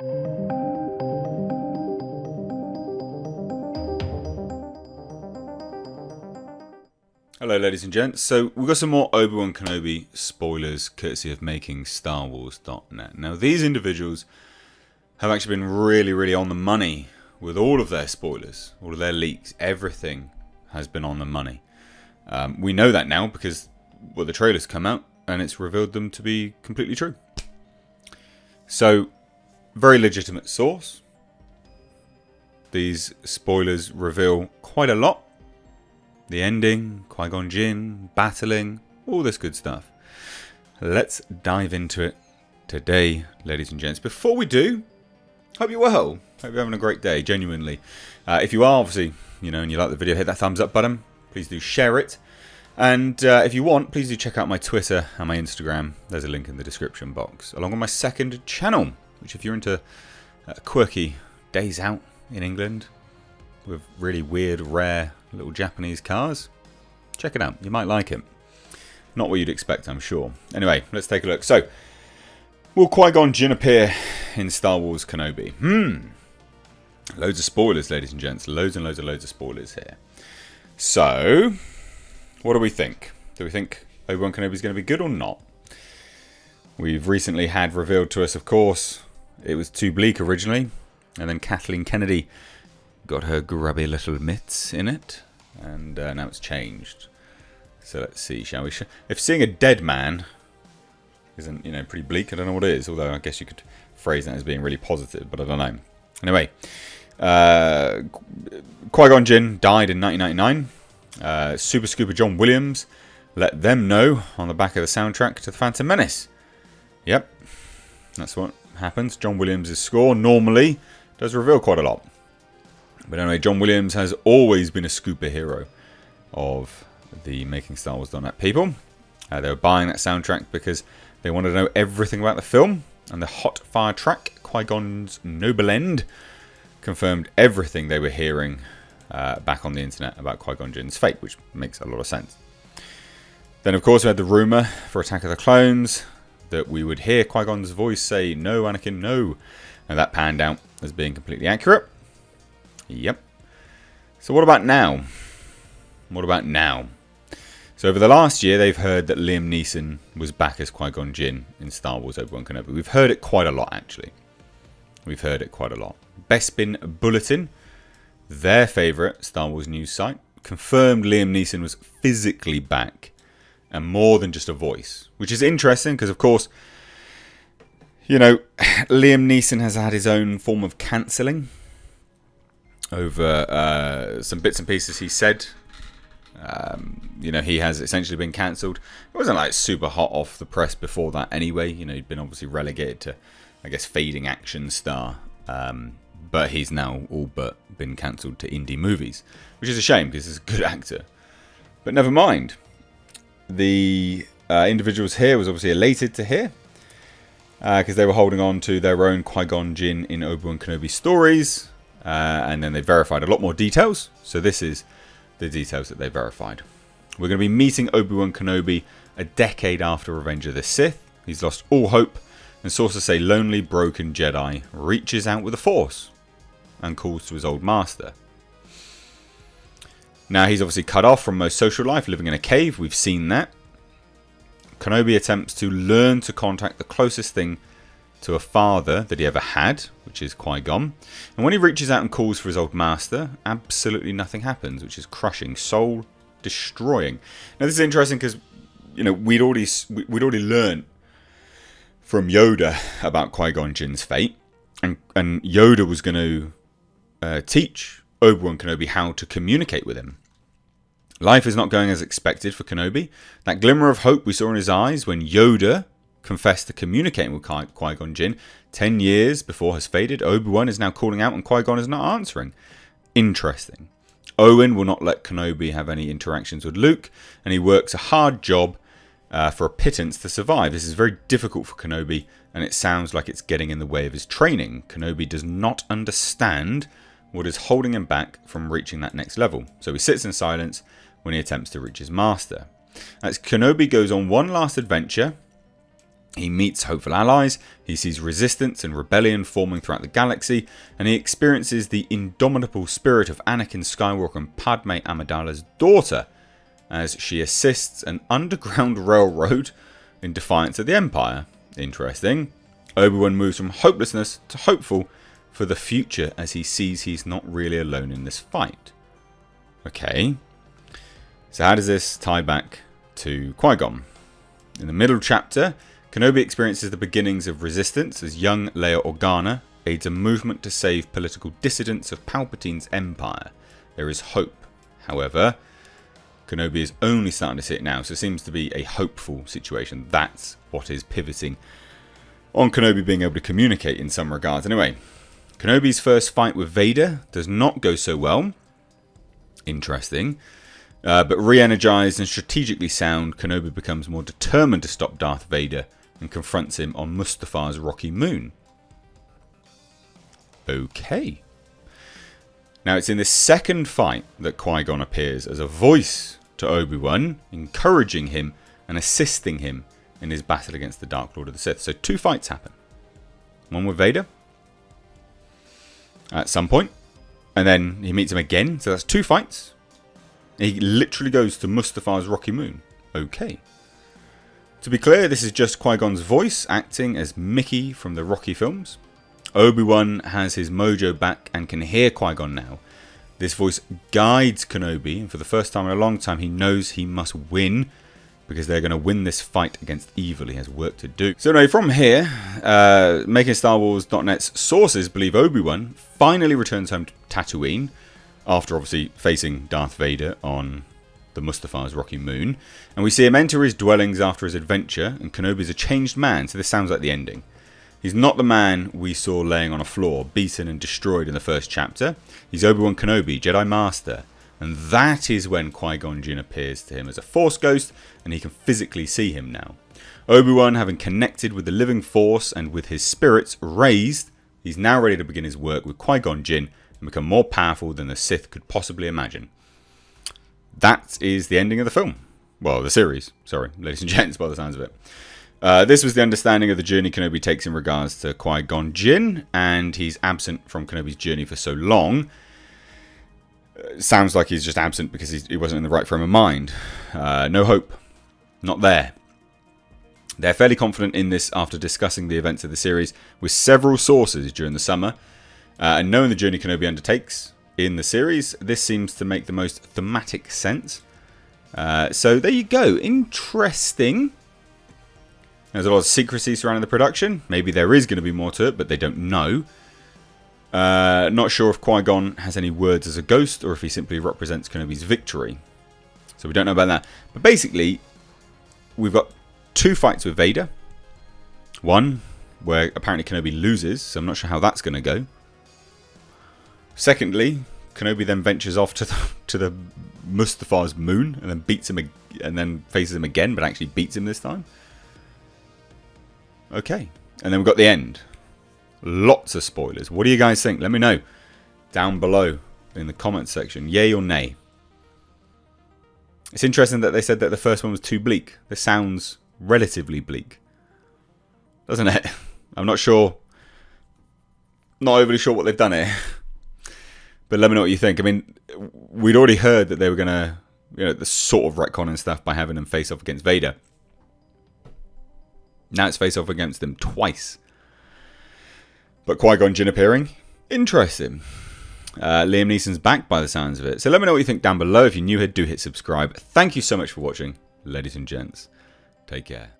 Hello ladies and gents, so we've got some more Obi-Wan Kenobi spoilers courtesy of MakingStarWars.net. Now these individuals have actually been really on the money with all of their spoilers, all of their leaks, everything has been on the money. We know that now because the trailers come out and it's revealed them to be completely true. So, very legitimate source. These spoilers reveal quite a lot. The ending, Qui-Gon Jinn, battling, all this good stuff. Let's dive into it today, ladies and gents. Before we do, hope you're well. Hope you're having a great day, genuinely. If you are, obviously, and you like the video, hit that thumbs up button. Please do share it. And if you want, please do check out my Twitter and my Instagram. There's a link in the description box. Along with my second channel, which if you're into quirky days out in England with really weird, rare little Japanese cars, check it out. You might like it. Not what you'd expect, I'm sure. Anyway, let's take a look. So, will Qui-Gon Jinn appear in Star Wars Kenobi? Loads of spoilers, ladies and gents. Loads and loads of spoilers here. So, what do we think? Do we think Obi-Wan Kenobi is going to be good or not? We've recently had revealed to us, of course, it was too bleak originally, and then Kathleen Kennedy got her grubby little mitts in it, and now it's changed. So let's see, shall we? If seeing a dead man isn't, pretty bleak, I don't know what it is, although I guess you could phrase that as being really positive, but I don't know. Anyway, Qui-Gon Jinn died in 1999. Super Scooper John Williams let them know on the back of the soundtrack to The Phantom Menace. Yep, that's what happens. John Williams' score normally does reveal quite a lot. But anyway, John Williams has always been a scooper hero of the MakingStarWars.net people. They were buying that soundtrack because they wanted to know everything about the film. And the hot fire track, Qui-Gon's Noble End, confirmed everything they were hearing back on the internet about Qui-Gon Jinn's fate, which makes a lot of sense. Then, of course, we had the rumour for Attack of the Clones that we would hear Qui-Gon's voice say, "No, Anakin, no." And that panned out as being completely accurate. Yep. So what about now? What about now? So over the last year, they've heard that Liam Neeson was back as Qui-Gon Jinn in Star Wars Obi-Wan Kenobi. We've heard it quite a lot, actually. We've heard it quite a lot. Bespin Bulletin, their favourite Star Wars news site, confirmed Liam Neeson was physically back and more than just a voice. Which is interesting because, of course, Liam Neeson has had his own form of cancelling over some bits and pieces he said. He has essentially been cancelled. It wasn't like super hot off the press before that anyway. He'd been obviously relegated to, I guess, fading action star. But he's now all but been cancelled to indie movies, which is a shame because he's a good actor. But never mind. The individuals here was obviously elated to hear because they were holding on to their own Qui-Gon Jinn in Obi-Wan Kenobi stories. And then they verified a lot more details. So this is the details that they verified. We're going to be meeting Obi-Wan Kenobi a decade after Revenge of the Sith. He's lost all hope, and sources say lonely, broken Jedi reaches out with the Force and calls to his old master. Now he's obviously cut off from most social life, living in a cave. We've seen that. Kenobi attempts to learn to contact the closest thing to a father that he ever had, which is Qui-Gon. And when he reaches out and calls for his old master, absolutely nothing happens, which is crushing, soul destroying. Now this is interesting because we'd already learned from Yoda about Qui-Gon Jinn's fate, and Yoda was going to teach Obi-Wan Kenobi how to communicate with him. Life is not going as expected for Kenobi. That glimmer of hope we saw in his eyes when Yoda confessed to communicating with Qui-Gon Jinn 10 years before has faded. Obi-Wan is now calling out and Qui-Gon is not answering. Interesting. Owen will not let Kenobi have any interactions with Luke, and he works a hard job for a pittance to survive. This is very difficult for Kenobi, and it sounds like it's getting in the way of his training. Kenobi does not understand what is holding him back from reaching that next level. So he sits in silence when he attempts to reach his master. As Kenobi goes on one last adventure, He meets hopeful allies, he sees resistance and rebellion forming throughout the galaxy, and he experiences the indomitable spirit of Anakin Skywalker and Padme Amidala's daughter as she assists an underground railroad in defiance of the Empire. Interesting. Obi-Wan moves from hopelessness to hopeful for the future as he sees he's not really alone in this fight. Okay. So how does this tie back to Qui-Gon? In the middle chapter, Kenobi experiences the beginnings of resistance as young Leia Organa aids a movement to save political dissidents of Palpatine's empire. There is hope. However, Kenobi is only starting to see it now, so it seems to be a hopeful situation. That's what is pivoting on Kenobi being able to communicate in some regards. Anyway, Kenobi's first fight with Vader does not go so well. Interesting. But re-energized and strategically sound, Kenobi becomes more determined to stop Darth Vader and confronts him on Mustafa's rocky moon. Okay. Now it's in this second fight that Qui-Gon appears as a voice to Obi-Wan, encouraging him and assisting him in his battle against the Dark Lord of the Sith. So 2 fights happen. One with Vader at some point, and then he meets him again. So that's 2 fights. He literally goes to Mustafa's rocky moon. Okay. To be clear, this is just Qui-Gon's voice acting as Mickey from the Rocky films. Obi-Wan has his mojo back and can hear Qui-Gon now. This voice guides Kenobi, and for the first time in a long time, he knows he must win because they're going to win this fight against evil. He has work to do. So anyway, from here, MakingStarWars.net's sources believe Obi-Wan finally returns home to Tatooine after obviously facing Darth Vader on the Mustafa's rocky moon, and we see him enter his dwellings after his adventure, and Kenobi's a changed man, so this sounds like the ending. He's not the man we saw laying on a floor, beaten and destroyed in the first chapter. He's Obi-Wan Kenobi, Jedi Master, and that is when Qui-Gon Jinn appears to him as a Force ghost, and he can physically see him now. Obi-Wan, having connected with the living Force and with his spirits raised, he's now ready to begin his work with Qui-Gon Jinn and become more powerful than the Sith could possibly imagine. That is the ending of the film. Well, the series. Sorry, ladies and gents, by the sounds of it. This was the understanding of the journey Kenobi takes in regards to Qui-Gon Jinn, and he's absent from Kenobi's journey for so long. Sounds like he's just absent because he wasn't in the right frame of mind. No hope. Not there. They're fairly confident in this after discussing the events of the series with several sources during the summer. And knowing the journey Kenobi undertakes in the series, this seems to make the most thematic sense. So there you go. Interesting. There's a lot of secrecy surrounding the production. Maybe there is going to be more to it, but they don't know. Not sure if Qui-Gon has any words as a ghost or if he simply represents Kenobi's victory. So we don't know about that. But basically, we've got 2 fights with Vader. One where apparently Kenobi loses, so I'm not sure how that's going to go. Secondly, Kenobi then ventures off to the Mustafa's moon and then beats him and then faces him again, but actually beats him this time. Okay, and then we've got the end. Lots of spoilers. What do you guys think? Let me know down below in the comments section. Yay or nay? It's interesting that they said that the first one was too bleak. This sounds relatively bleak, doesn't it? I'm not sure. Not overly sure what they've done here. But let me know what you think. I mean, we'd already heard that they were going to, the sort of retcon and stuff by having them face off against Vader. Now it's face off against them twice. But Qui-Gon Jinn appearing? Interesting. Liam Neeson's back by the sounds of it. So let me know what you think down below. If you're new here, do hit subscribe. Thank you so much for watching, ladies and gents. Take care.